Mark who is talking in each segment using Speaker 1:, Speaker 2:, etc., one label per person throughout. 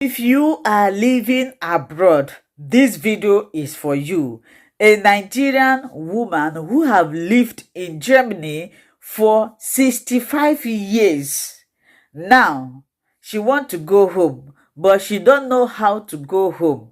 Speaker 1: If you are living abroad, this video is for you. A Nigerian woman who have lived in Germany for 65 years. Now, she want to go home, but she don't know how to go home.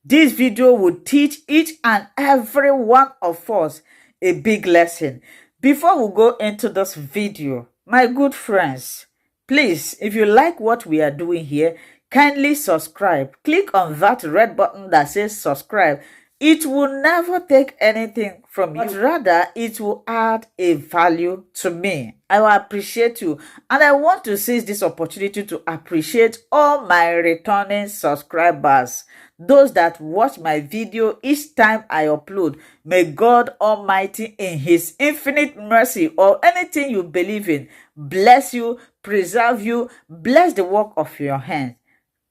Speaker 1: This video will teach each and every one of us a big lesson. Before we go into this video, my good friends, please, if you like what we are doing here, kindly subscribe. Click on that red button that says subscribe. It will never take anything from you, but rather it will add a value to me. I will appreciate you, and I want to seize this opportunity to appreciate all my returning subscribers, those that watch my video each time I upload. May God Almighty in His infinite mercy, or anything you believe in, bless you, preserve you, bless the work of your hands.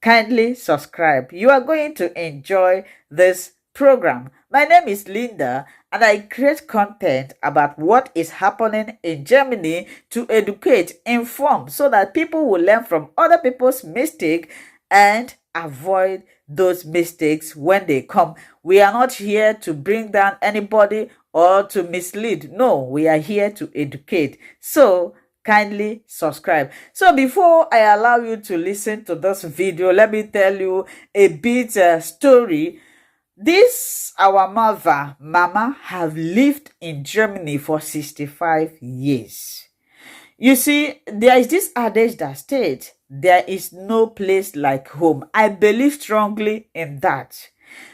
Speaker 1: Kindly subscribe. You are going to enjoy this program. My name is Linda, and I create content about what is happening in Germany to educate, inform, so that people will learn from other people's mistakes and avoid those mistakes when they come. We are not here to bring down anybody or to mislead. No, we are here to educate. So kindly subscribe. So before I allow you to listen to this video, let me tell you a bit story. This our mama have lived in Germany for 65 years. You see, there is this adage that states there is no place like home. I believe strongly in that.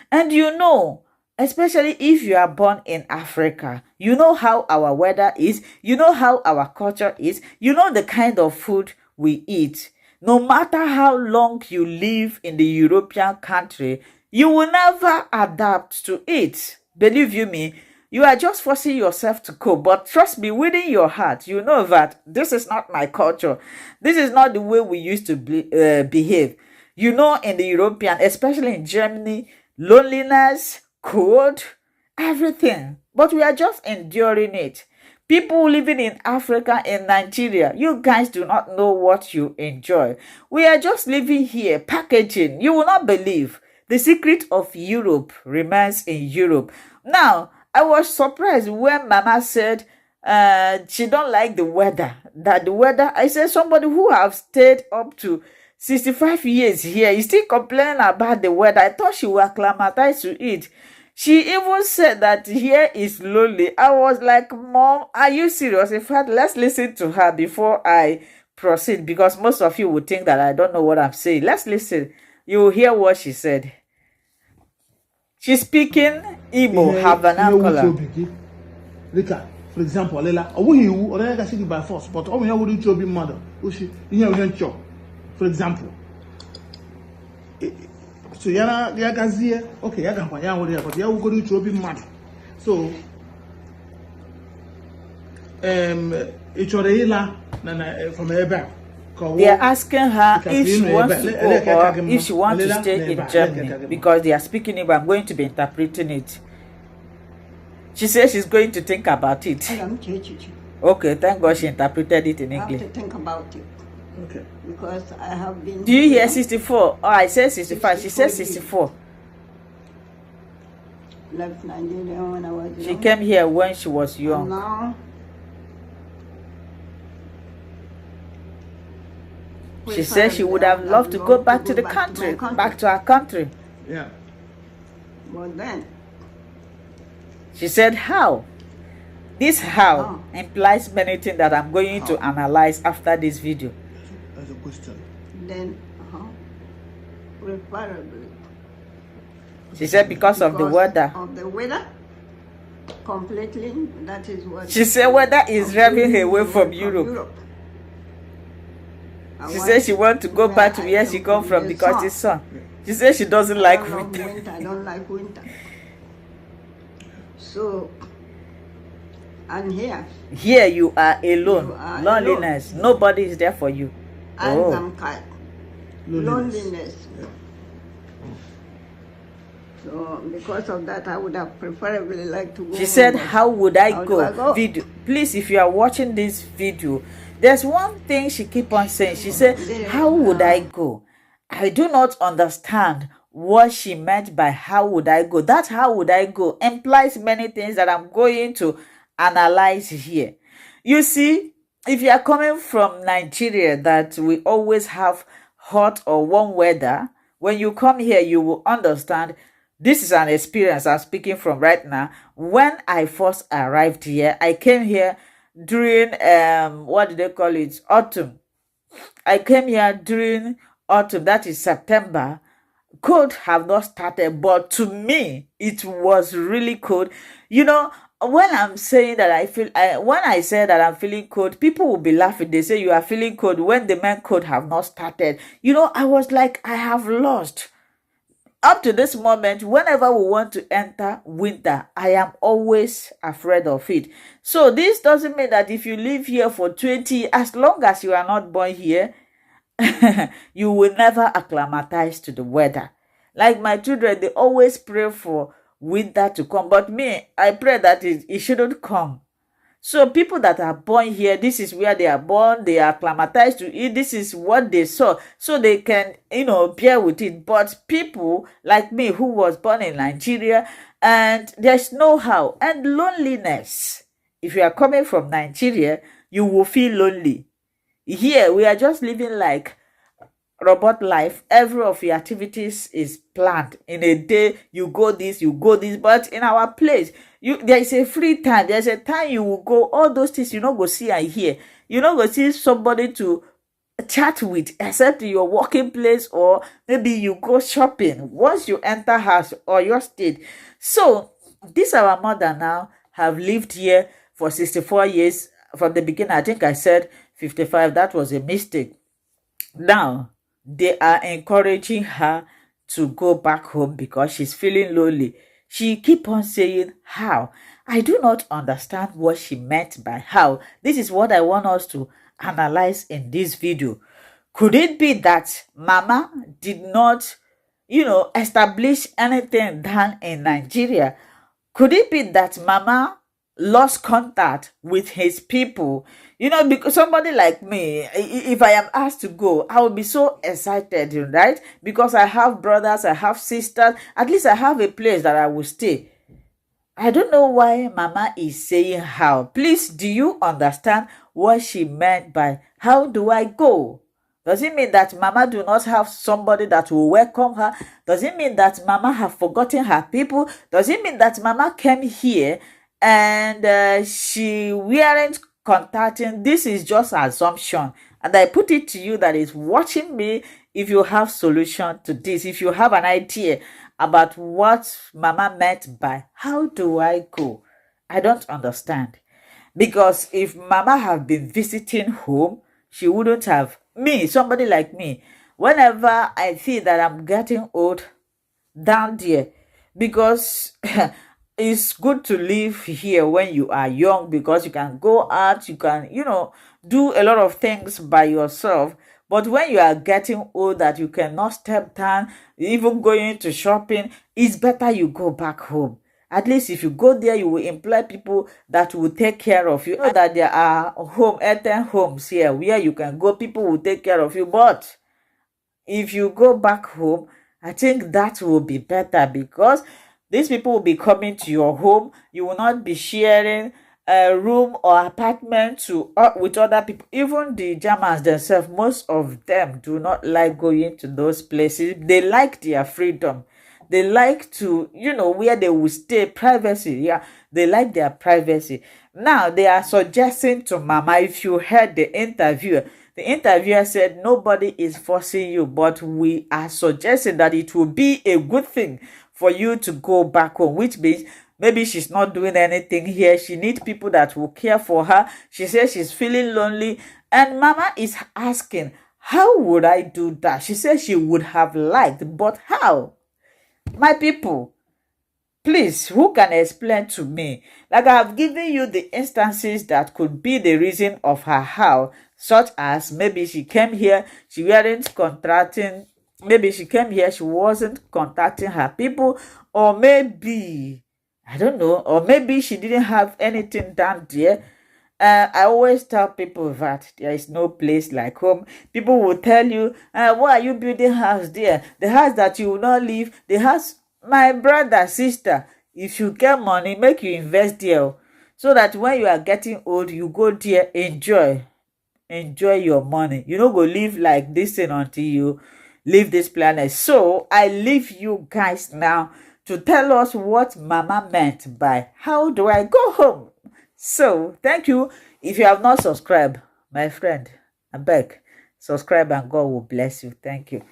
Speaker 1: And you know, especially if you are born in Africa, you know how our weather is, you know how our culture is, you know the kind of food we eat. No matter how long you live in the European country, you will never adapt to it. Believe you me, you are just forcing yourself to cope. But trust me, within your heart, you know that this is not my culture. This is not the way we used to behave. You know, in the European, especially in Germany, loneliness, cold, everything. But we are just enduring it. People living in Africa, in Nigeria, you guys do not know what you enjoy. We are just living here, packaging. You will not believe. The secret of Europe remains in Europe. Now, I was surprised when Mama said she don't like the weather. That the weather, I said somebody who have stayed up to 65 years here is still complaining about the weather. I thought she was acclimatized to it. She even said that here is lonely. I was like, Mom, are you serious? In fact, let's listen to her before I proceed, because most of you would think that I don't know what I'm saying. Let's listen. You will hear what she said. She's speaking Igbo, her vernacular.
Speaker 2: For example, by force, but mother. For example, so okay, but go mad. So
Speaker 1: they are asking her if she wants to go or if she wants to stay in Germany, because they are speaking Igbo. I'm going to be interpreting it. She says she's going to think about it. Okay, thank God she interpreted it in English.
Speaker 3: I have to think about it.
Speaker 2: Okay.
Speaker 3: Because I have been...
Speaker 1: Do you hear 64? Oh, I said 65. She said 64.
Speaker 3: Left Nigeria when I was young.
Speaker 1: She came here when she was young.
Speaker 3: And now...
Speaker 1: She said she would have loved to go back to the country, back to her country.
Speaker 2: Yeah.
Speaker 3: But then...
Speaker 1: She said how? This how implies many things that I'm going to analyze after this video.
Speaker 2: That's a question.
Speaker 3: Then, preferably.
Speaker 1: She said because of the weather.
Speaker 3: Of the weather? Completely, that is what...
Speaker 1: She said weather is driving her away from Europe. She said she wants to go back to where she come from because it's sun. She said she doesn't like winter.
Speaker 3: I don't like winter. So, and here
Speaker 1: you are alone.
Speaker 3: You are
Speaker 1: loneliness.
Speaker 3: alone.
Speaker 1: Nobody is there for you.
Speaker 3: And some kind. Loneliness.
Speaker 2: Yeah.
Speaker 3: So, because of that, I would have preferably liked to go.
Speaker 1: She said, how would I
Speaker 3: How
Speaker 1: go?
Speaker 3: do I go?
Speaker 1: Video. Please, if you are watching this video, there's one thing she keep on saying. She said, how would I go? I do not understand what she meant by how would I go. That how would I go implies many things that I'm going to analyze here. You see, if you are coming from Nigeria, that we always have hot or warm weather, when you come here, you will understand this is an experience I'm speaking from right now. When I first arrived here, I came here during what do they call it? Autumn. I came here during autumn, that is September. Cold have not started, but to me, it was really cold. You know, when I'm saying that when I say that I'm feeling cold, people will be laughing. They say you are feeling cold when the main cold have not started. You know, I was like, I have lost. Up to this moment, whenever we want to enter winter, I am always afraid of it. So this doesn't mean that if you live here for 20, as long as you are not born here, you will never acclimatize to the weather. Like my children, they always pray for winter to come. But me, I pray that it shouldn't come. So people that are born here, this is where they are born, they are acclimatized to it, this is what they saw, so they can, bear with it. But people like me who was born in Nigeria, and there's no how, and loneliness. If you are coming from Nigeria, you will feel lonely. Here, we are just living like robot life. Every of your activities is planned. In a day, you go this, but in our place, there is a free time. There's a time you will go, all those things you not go see and hear. You not go see somebody to chat with, except in your working place, or maybe you go shopping once you enter house or your state. So this our mother now have lived here for 64 years from the beginning. I think I said 55. That was a mistake. Now they are encouraging her to go back home because she's feeling lonely. She keep on saying how. I do not understand what she meant by how. This is what I want us to analyze in this video. Could it be that Mama did not, establish anything done in Nigeria? Could it be that Mama lost contact with his people? Because somebody like me, if I am asked to go, I will be so excited, right? Because I have brothers, I have sisters, at least I have a place that I will stay. I don't know why Mama is saying how. Please, do you understand what she meant by how do I go? Does it mean that Mama do not have somebody that will welcome her? Does it mean that Mama have forgotten her people? Does it mean that Mama came here and she weren't contacting? This is just assumption, and I put it to you that is watching me. If you have solution to this, if you have an idea about what Mama meant by how do I go, I don't understand. Because if Mama have been visiting home, she wouldn't have. Me, somebody like me, whenever I feel that I'm getting old down there, because it's good to live here when you are young, because you can go out, you can, do a lot of things by yourself. But when you are getting old, that you cannot step down, even going to shopping, it's better you go back home. At least if you go there, you will employ people that will take care of you. You know that there are Earthen homes here where you can go, people will take care of you. But if you go back home, I think that will be better, because these people will be coming to your home. You will not be sharing a room or apartment with other people. Even the Germans themselves, most of them do not like going to those places. They like their freedom. They like to, where they will stay, privacy. Yeah, they like their privacy. Now, they are suggesting to Mama, if you heard the interviewer said, nobody is forcing you, but we are suggesting that it will be a good thing for you to go back home, which means maybe she's not doing anything here. She needs people that will care for her. She says she's feeling lonely. And Mama is asking, how would I do that? She says she would have liked, but how? My people, please, who can explain to me? Like, I have given you the instances that could be the reason of her how, such as maybe she came here, she weren't contracting, maybe she came here, she wasn't contacting her people, or maybe, I don't know, or maybe she didn't have anything done there, I always tell people that there is no place like home. People will tell you, why are you building house there? The house that you will not leave, the house, my brother, sister, if you get money, make you invest there, so that when you are getting old, you go there, enjoy your money. You no go live like this thing until you leave this planet. So I leave you guys now to tell us what Mama meant by how do I go home. So thank you. If you have not subscribed, my friend, I beg, subscribe and God will bless you. Thank you.